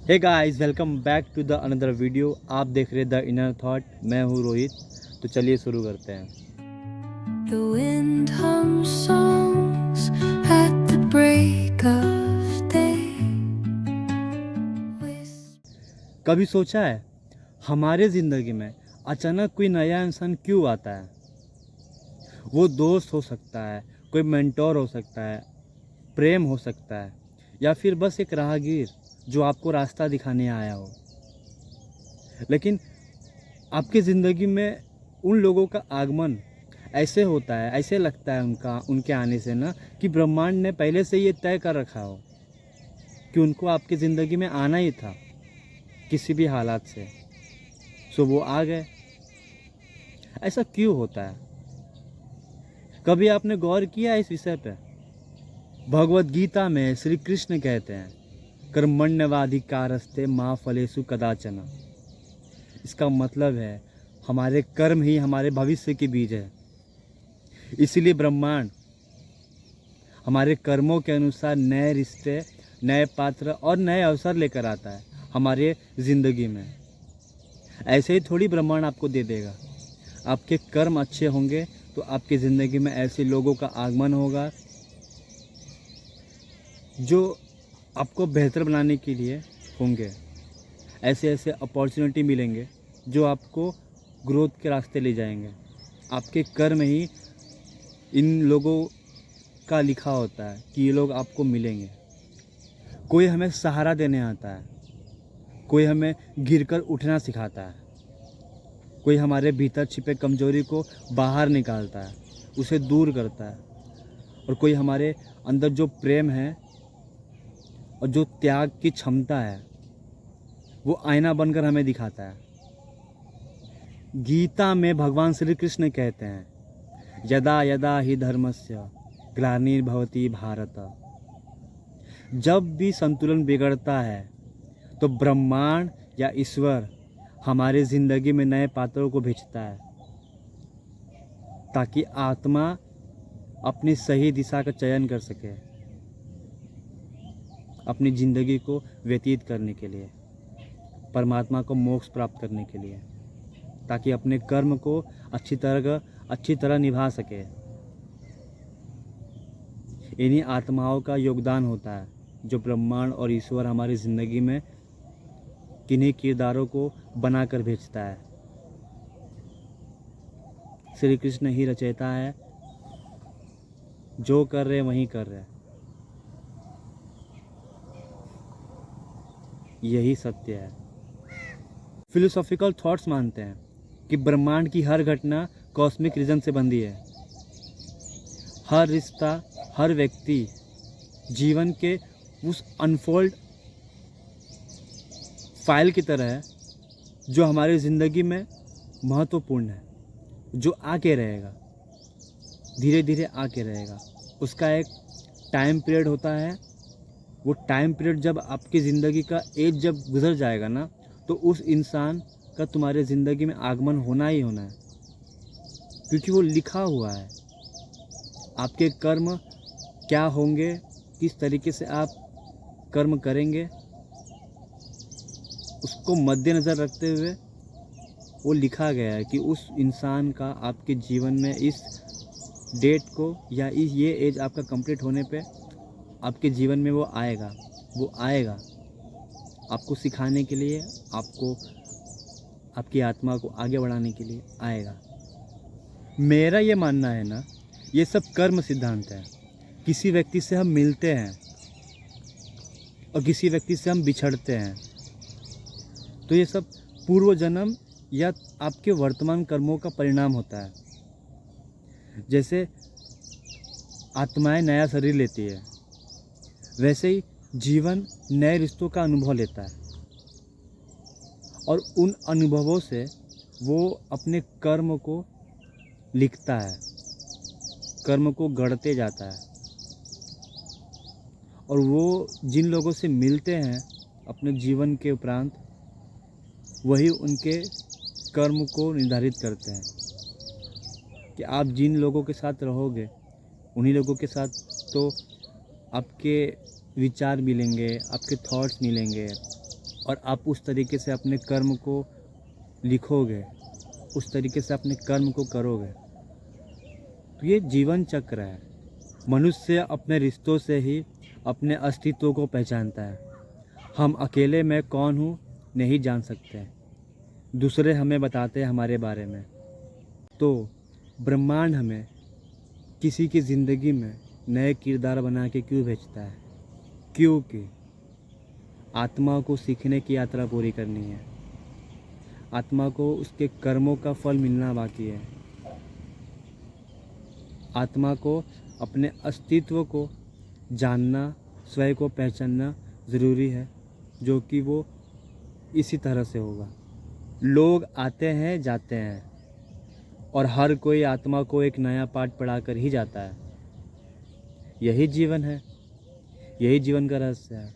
Hey guys, welcome back to the another video. आप देख रहे द इनर थॉट। मैं हूँ रोहित। तो चलिए शुरू करते हैं। The wind hums songs at the break of day. कभी सोचा है हमारे ज़िंदगी में अचानक कोई नया इंसान क्यों आता है? वो दोस्त हो सकता है, कोई मेंटोर हो सकता है, प्रेम हो सकता है, या फिर बस एक राहगीर जो आपको रास्ता दिखाने आया हो। लेकिन आपकी ज़िंदगी में उन लोगों का आगमन ऐसे होता है, ऐसे लगता है उनके आने से ना कि ब्रह्मांड ने पहले से ये तय कर रखा हो कि उनको आपकी ज़िंदगी में आना ही था किसी भी हालात से। सो वो आ गए। ऐसा क्यों होता है? कभी आपने गौर किया इस विषय पे? भगवत गीता में श्री कृष्ण कहते हैं, कर्मण्यवाधिकारस्ते माँ फलेषु कदाचन। इसका मतलब है हमारे कर्म ही हमारे भविष्य के बीज है। इसीलिए ब्रह्मांड हमारे कर्मों के अनुसार नए रिश्ते, नए पात्र और नए अवसर लेकर आता है हमारे ज़िंदगी में। ऐसे ही थोड़ी ब्रह्मांड आपको दे देगा। आपके कर्म अच्छे होंगे तो आपकी ज़िंदगी में ऐसे लोगों का आगमन होगा जो आपको बेहतर बनाने के लिए होंगे। ऐसे ऐसे अपॉर्चुनिटी मिलेंगे जो आपको ग्रोथ के रास्ते ले जाएंगे। आपके कर्म ही इन लोगों का लिखा होता है कि ये लोग आपको मिलेंगे। कोई हमें सहारा देने आता है, कोई हमें गिरकर उठना सिखाता है, कोई हमारे भीतर छिपे कमजोरी को बाहर निकालता है, उसे दूर करता है, और कोई हमारे अंदर जो प्रेम है और जो त्याग की क्षमता है वो आईना बनकर हमें दिखाता है। गीता में भगवान श्री कृष्ण कहते हैं, यदा यदा ही धर्मस्य ग्लानिर्भवति भारत। जब भी संतुलन बिगड़ता है तो ब्रह्मांड या ईश्वर हमारी ज़िंदगी में नए पात्रों को भेजता है ताकि आत्मा अपनी सही दिशा का चयन कर सके, अपनी ज़िंदगी को व्यतीत करने के लिए, परमात्मा को मोक्ष प्राप्त करने के लिए, ताकि अपने कर्म को अच्छी तरह निभा सके। इन्हीं आत्माओं का योगदान होता है जो ब्रह्मांड और ईश्वर हमारी ज़िंदगी में किन्हीं किरदारों को बनाकर भेजता है। श्री कृष्ण ही रचयिता है, जो कर रहे वहीं कर रहे। यही सत्य है। फिलोसॉफिकल थॉट्स मानते हैं कि ब्रह्मांड की हर घटना कॉस्मिक रीजन से बंधी है। हर रिश्ता, हर व्यक्ति जीवन के उस अनफोल्ड फाइल की तरह है जो हमारी ज़िंदगी में महत्वपूर्ण है, जो आके रहेगा, धीरे धीरे आके रहेगा। उसका एक टाइम पीरियड होता है। वो टाइम पीरियड जब आपकी ज़िंदगी का एज जब गुजर जाएगा ना, तो उस इंसान का तुम्हारे ज़िंदगी में आगमन होना ही होना है, क्योंकि वो लिखा हुआ है। आपके कर्म क्या होंगे, किस तरीके से आप कर्म करेंगे, उसको मद्देनज़र रखते हुए वो लिखा गया है कि उस इंसान का आपके जीवन में इस डेट को या ये एज आपका कंप्लीट होने पे आपके जीवन में वो आएगा आपको सिखाने के लिए, आपको आपकी आत्मा को आगे बढ़ाने के लिए आएगा। मेरा ये मानना है ना, ये सब कर्म सिद्धांत है। किसी व्यक्ति से हम मिलते हैं और किसी व्यक्ति से हम बिछड़ते हैं, तो ये सब पूर्व जन्म या आपके वर्तमान कर्मों का परिणाम होता है। जैसे आत्माएं नया शरीर लेती है, वैसे ही जीवन नए रिश्तों का अनुभव लेता है, और उन अनुभवों से वो अपने कर्म को लिखता है, कर्म को गढ़ते जाता है। और वो जिन लोगों से मिलते हैं अपने जीवन के उपरांत, वही उनके कर्म को निर्धारित करते हैं कि आप जिन लोगों के साथ रहोगे उन्हीं लोगों के साथ तो आपके विचार मिलेंगे, आपके थॉट्स मिलेंगे, और आप उस तरीके से अपने कर्म को लिखोगे, उस तरीके से अपने कर्म को करोगे। तो ये जीवन चक्र है। मनुष्य अपने रिश्तों से ही अपने अस्तित्व को पहचानता है। हम अकेले में कौन हूँ नहीं जान सकते, दूसरे हमें बताते हैं हमारे बारे में। तो ब्रह्मांड हमें किसी की ज़िंदगी में नए किरदार बना के क्यों भेजता है? क्योंकि आत्मा को सीखने की यात्रा पूरी करनी है, आत्मा को उसके कर्मों का फल मिलना बाकी है, आत्मा को अपने अस्तित्व को जानना, स्वयं को पहचानना ज़रूरी है, जो कि वो इसी तरह से होगा। लोग आते हैं जाते हैं और हर कोई आत्मा को एक नया पाठ पढ़ाकर ही जाता है। यही जीवन है, यही जीवन का रहस्य है।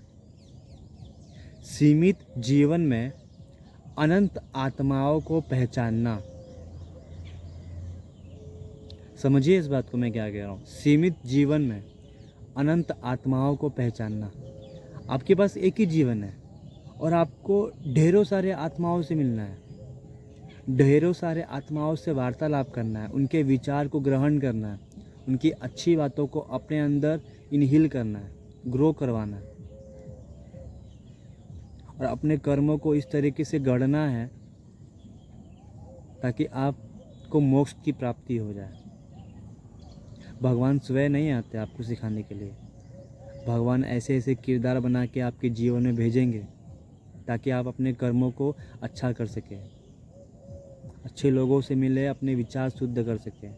सीमित जीवन में अनंत आत्माओं को पहचानना, समझिए इस बात को मैं क्या कह रहा हूँ। सीमित जीवन में अनंत आत्माओं को पहचानना। आपके पास एक ही जीवन है और आपको ढेरों सारे आत्माओं से मिलना है, ढेरों सारे आत्माओं से वार्तालाप करना है, उनके विचार को ग्रहण करना है, उनकी अच्छी बातों को अपने अंदर इनहील करना है, ग्रो करवाना है और अपने कर्मों को इस तरीके से गढ़ना है ताकि आपको मोक्ष की प्राप्ति हो जाए। भगवान स्वयं नहीं आते आपको सिखाने के लिए, भगवान ऐसे ऐसे किरदार बना के आपके जीवन में भेजेंगे ताकि आप अपने कर्मों को अच्छा कर सकें, अच्छे लोगों से मिले, अपने विचार शुद्ध कर सकें।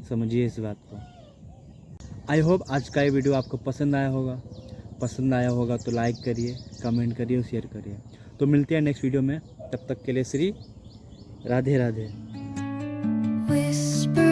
समझिए इस बात को। आई होप आज का ये वीडियो आपको पसंद आया होगा। पसंद आया होगा तो लाइक करिए, कमेंट करिए और शेयर करिए। तो मिलते हैं नेक्स्ट वीडियो में, तब तक के लिए श्री राधे राधे। Whisper